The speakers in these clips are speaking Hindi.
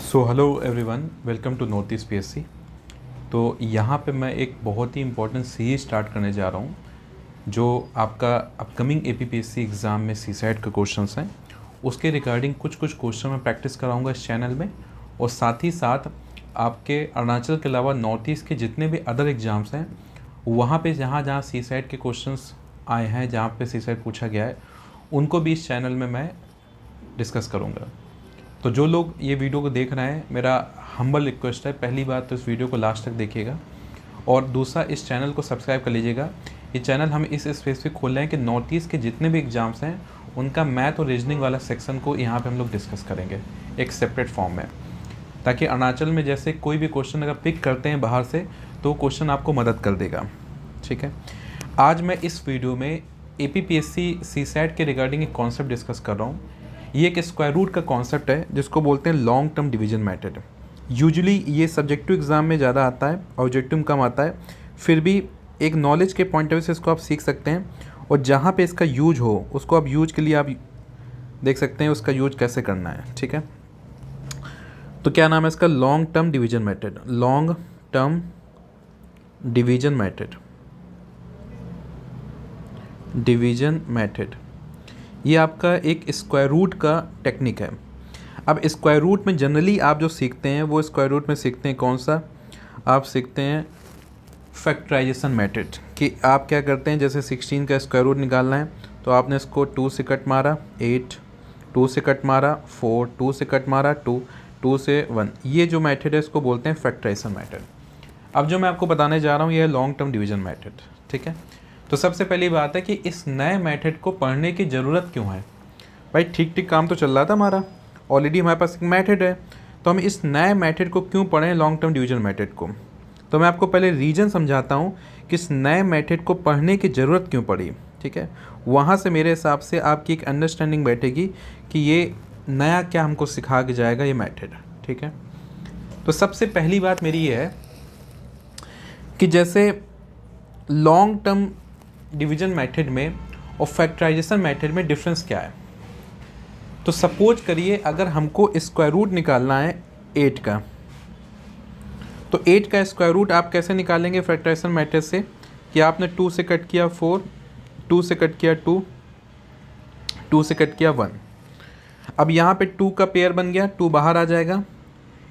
So hello everyone, welcome to North East PSC. तो यहाँ पे मैं एक बहुत ही इम्पोर्टेंट सीरीज स्टार्ट करने जा रहा हूँ जो आपका अपकमिंग एपीपीएससी एग्ज़ाम में सीसैट के क्वेश्चंस हैं, उसके रिगार्डिंग कुछ क्वेश्चन मैं प्रैक्टिस कराऊंगा इस चैनल में। और साथ ही साथ आपके अरुणाचल के अलावा नॉर्थ ईस्ट के जितने भी अदर एग्ज़ाम्स हैं वहाँ पे जहाँ जहाँ सीसैट के क्वेश्चंस आए हैं, जहाँ पे सीसैट पूछा गया है, उनको भी इस चैनल में मैं डिस्कस करूँगा। तो जो लोग ये वीडियो को देख रहे हैं, मेरा हम्बल रिक्वेस्ट है, पहली बात तो इस वीडियो को लास्ट तक देखिएगा और दूसरा इस चैनल को सब्सक्राइब कर लीजिएगा। ये चैनल हम इस स्पेसिफिक खोल रहे हैं कि नॉर्थ ईस्ट के जितने भी एग्ज़ाम्स हैं उनका मैथ और रीजनिंग वाला सेक्शन को यहाँ पे हम लोग डिस्कस करेंगे एक सेपरेट फॉर्म में, ताकि अरुणाचल में जैसे कोई भी क्वेश्चन अगर पिक करते हैं बाहर से तो क्वेश्चन आपको मदद कर देगा। ठीक है, आज मैं इस वीडियो में एपीपीएससी सीसैट के रिगार्डिंग एक कॉन्सेप्ट डिस्कस कर रहा हूँ। ये एक स्क्वायर रूट का कॉन्सेप्ट है जिसको बोलते हैं long term division method. Usually ये सब्जेक्टिव एग्ज़ाम में ज़्यादा आता है, ऑब्जेक्टिव कम आता है, फिर भी एक नॉलेज के पॉइंट ऑफ व्यू से इसको आप सीख सकते हैं और जहाँ पे इसका यूज हो उसको आप यूज के लिए आप देख सकते हैं उसका यूज कैसे करना है। ठीक है, तो क्या नाम है इसका? Long term division method. Long term division method, division method ये आपका एक स्क्वायर रूट का टेक्निक है। अब स्क्वायर रूट में जनरली आप जो सीखते हैं वो स्क्वायर रूट में सीखते हैं कौन सा? आप सीखते हैं फैक्टराइजेशन मेथड। कि आप क्या करते हैं, जैसे 16 का स्क्वायर रूट निकालना है तो आपने इसको 2 से कट मारा 8, 2 से कट मारा 4, 2 से कट मारा 2, 2 से 1। ये जो मेथड है इसको बोलते हैं फैक्टराइजेशन मेथड। अब जो मैं आपको बताने जा रहा हूँ ये है लॉन्ग टर्म डिवीजन मेथड। ठीक है, तो सबसे पहली बात है कि इस नए मेथड को पढ़ने की ज़रूरत क्यों है? भाई ठीक ठीक काम तो चल रहा था हमारा, ऑलरेडी हमारे पास एक मेथड है, तो हम इस नए मेथड को क्यों पढ़ें, लॉन्ग टर्म डिवीजन मेथड को? तो मैं आपको पहले रीज़न समझाता हूँ कि इस नए मेथड को पढ़ने की ज़रूरत क्यों पड़ी। ठीक है, वहाँ से मेरे हिसाब से आपकी एक अंडरस्टैंडिंग बैठेगी कि ये नया क्या हमको सिखा के जाएगा ये मेथड। ठीक है, तो सबसे पहली बात मेरी ये है कि जैसे लॉन्ग टर्म डिवीजन मेथड में और फैक्टराइजेशन मेथड में डिफरेंस क्या है? तो सपोज करिए अगर हमको स्क्वायर रूट निकालना है 8 का, तो 8 का स्क्वायर रूट आप कैसे निकालेंगे फैक्टराइजेशन मेथड से? कि आपने 2 से कट किया 4, 2 से कट किया 2, 2 से कट किया 1। अब यहाँ पे 2 का पेयर बन गया, 2 बाहर आ जाएगा,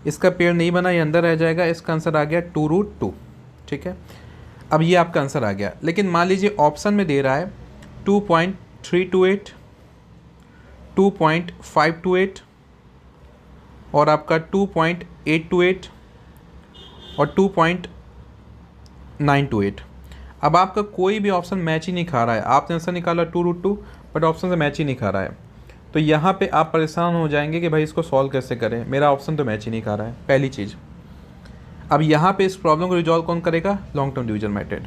इसका पेयर नहीं बना, ये अंदर रह जाएगा, इसका आंसर आ गया 2√2। ठीक है, अब ये आपका आंसर आ गया। लेकिन मान लीजिए ऑप्शन में दे रहा है 2.328, 2.528 और आपका 2.828 और 2.928। अब आपका कोई भी ऑप्शन मैच ही नहीं खा रहा है। आपने आंसर निकाला 2√2 बट ऑप्शन से मैच ही नहीं खा रहा है, तो यहाँ पे आप परेशान हो जाएंगे कि भाई इसको सॉल्व कैसे करें, मेरा ऑप्शन तो मैच ही नहीं खा रहा है, पहली चीज़। अब यहाँ पे इस प्रॉब्लम को रिजॉल्व कौन करेगा? Long term division method.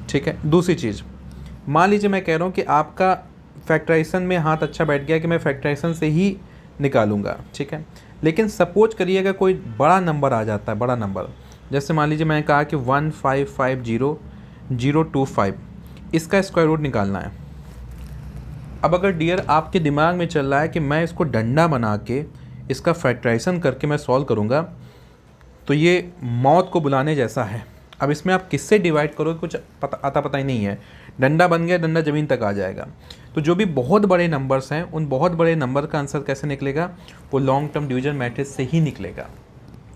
ठीक है, दूसरी चीज़, मान लीजिए मैं कह रहा हूँ कि आपका फैक्टराइजेशन में हाथ अच्छा बैठ गया कि मैं फैक्टराइजेशन से ही निकालूंगा। ठीक है, लेकिन सपोज करिएगा कोई बड़ा नंबर आ जाता है, बड़ा नंबर, जैसे मान लीजिए मैंने कहा कि 1550025, इसका स्क्वायर रूट निकालना है। अब अगर डियर आपके दिमाग में चल रहा है कि मैं इसको डंडा बना के इसका फैक्टराइजेशन करके मैं सॉल्व करूँगा, तो ये मौत को बुलाने जैसा है। अब इसमें आप किससे डिवाइड करोगे कुछ पता ही नहीं है, डंडा बन गया, डंडा ज़मीन तक आ जाएगा। तो जो भी बहुत बड़े नंबर्स हैं उन बहुत बड़े नंबर का आंसर कैसे निकलेगा? वो लॉन्ग टर्म डिवीजन मेथड से ही निकलेगा।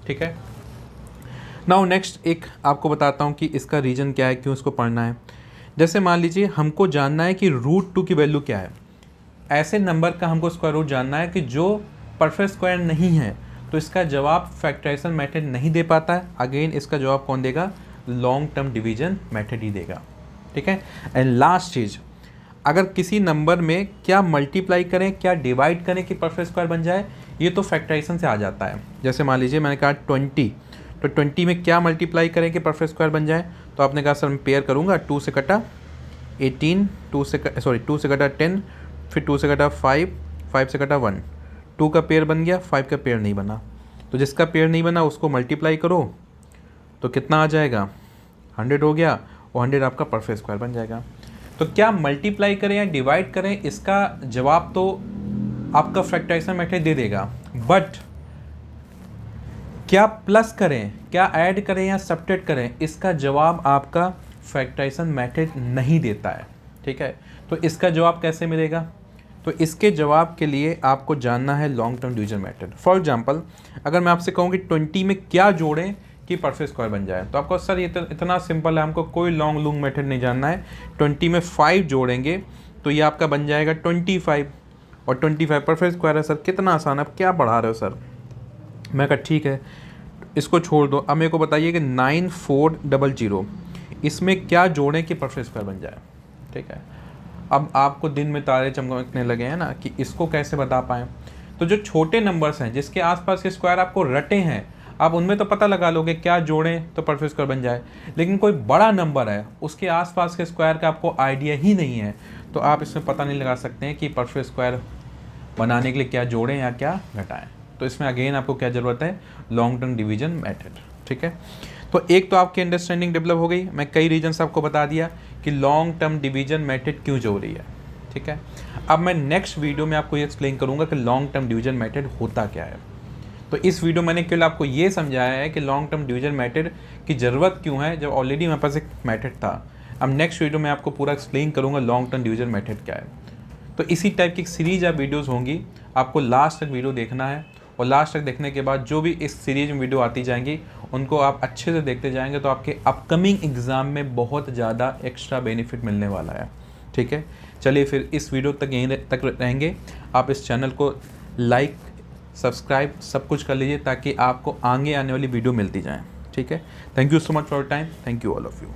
ठीक है, नाउ नेक्स्ट एक आपको बताता हूँ कि इसका रीज़न क्या है, क्यों इसको पढ़ना है। जैसे मान लीजिए हमको जानना है कि √2 की वैल्यू क्या है। ऐसे नंबर का हमको स्क्वायर रूट जानना है कि जो परफेक्ट स्क्वायर नहीं है, तो इसका जवाब फैक्टराइजेशन मेथड नहीं दे पाता है। अगेन इसका जवाब कौन देगा? लॉन्ग टर्म डिवीजन मेथड ही देगा। ठीक है, एंड लास्ट चीज़, अगर किसी नंबर में क्या मल्टीप्लाई करें क्या डिवाइड करें कि परफेक्ट स्क्वायर बन जाए, ये तो फैक्टराइजेशन से आ जाता है। जैसे मान लीजिए मैंने कहा 20, तो 20 में क्या मल्टीप्लाई करें कि परफेक्ट स्क्वायर बन जाए? तो आपने कहा सर मैं पेयर करूँगा, 2 से कटा 18, 2 से कटा 10, फिर 2 से कटा 5, 5 से कटा 1, 2 का पेयर बन गया, 5 का पेयर नहीं बना। तो जिसका पेयर नहीं बना उसको मल्टीप्लाई करो तो कितना आ जाएगा? 100 हो गया, और 100 आपका परफेक्ट स्क्वायर बन जाएगा। तो क्या मल्टीप्लाई करें या डिवाइड करें, इसका जवाब तो आपका फैक्टराइजेशन मेथड दे देगा, बट क्या प्लस करें, क्या ऐड करें या सब्ट्रैक्ट करें, इसका जवाब आपका फैक्टराइजेशन मेथड नहीं देता है। ठीक है, तो इसका जवाब कैसे मिलेगा? तो इसके जवाब के लिए आपको जानना है long term division method. For example, अगर मैं आपसे कहूँ कि 20 में क्या जोड़ें कि परफेक्ट स्क्वायर बन जाए, तो आपको सर ये तो इतना सिंपल है, हमको कोई लॉन्ग मेथड नहीं जानना है। 20 में 5 जोड़ेंगे तो ये आपका बन जाएगा 25, और 25 परफेक्ट स्क्वायर है। सर कितना आसान है, अब क्या पढ़ा रहे हो सर? मैं कहा ठीक है, इसको छोड़ दो। अब मेरे को बताइए कि 9400 इसमें क्या जोड़ें कि परफेक्ट स्क्वायर बन जाए। ठीक है, अब आपको दिन में तारे चमकने लगे हैं ना कि इसको कैसे बता पाएँ। तो जो छोटे नंबर्स हैं जिसके आसपास के स्क्वायर आपको रटे हैं, आप उनमें तो पता लगा लोगे क्या जोड़ें तो परफेक्ट स्क्वायर बन जाए। लेकिन कोई बड़ा नंबर है, उसके आसपास के स्क्वायर का आपको आइडिया ही नहीं है, तो आप इसमें पता नहीं लगा सकते हैं कि परफेक्ट स्क्वायर बनाने के लिए क्या जोड़ें या क्या घटाएं। तो इसमें अगेन आपको क्या ज़रूरत है? Long term division method. ठीक है, तो एक तो आपकी अंडरस्टैंडिंग डेवलप हो गई। मैं कई रीजन्स आपको बता दिया कि लॉन्ग टर्म डिवीजन मेथड क्यों जरूरी है। ठीक है, अब मैं नेक्स्ट वीडियो में आपको ये एक्सप्लेन करूंगा कि लॉन्ग टर्म डिवीजन मेथड होता क्या है। तो इस वीडियो मैंने केवल आपको ये समझाया है कि लॉन्ग टर्म डिवीजन मेथड की ज़रूरत क्यों है, जब ऑलरेडी मेरे पास एक मेथड था। अब नेक्स्ट वीडियो में आपको पूरा एक्सप्लेन करूंगा लॉन्ग टर्म डिवीजन मेथड क्या है। तो इसी टाइप की सीरीज या वीडियोज़ होंगी, आपको लास्ट तक वीडियो देखना है, और लास्ट तक देखने के बाद जो भी इस सीरीज में वीडियो आती जाएंगी उनको आप अच्छे से देखते जाएंगे, तो आपके अपकमिंग एग्ज़ाम में बहुत ज़्यादा एक्स्ट्रा बेनिफिट मिलने वाला है। ठीक है, चलिए फिर इस वीडियो तक यहीं तक रहेंगे। आप इस चैनल को लाइक, सब्सक्राइब सब कुछ कर लीजिए ताकि आपको आगे आने वाली वीडियो मिलती जाए। ठीक है, thank you so much for your time, thank you all of you.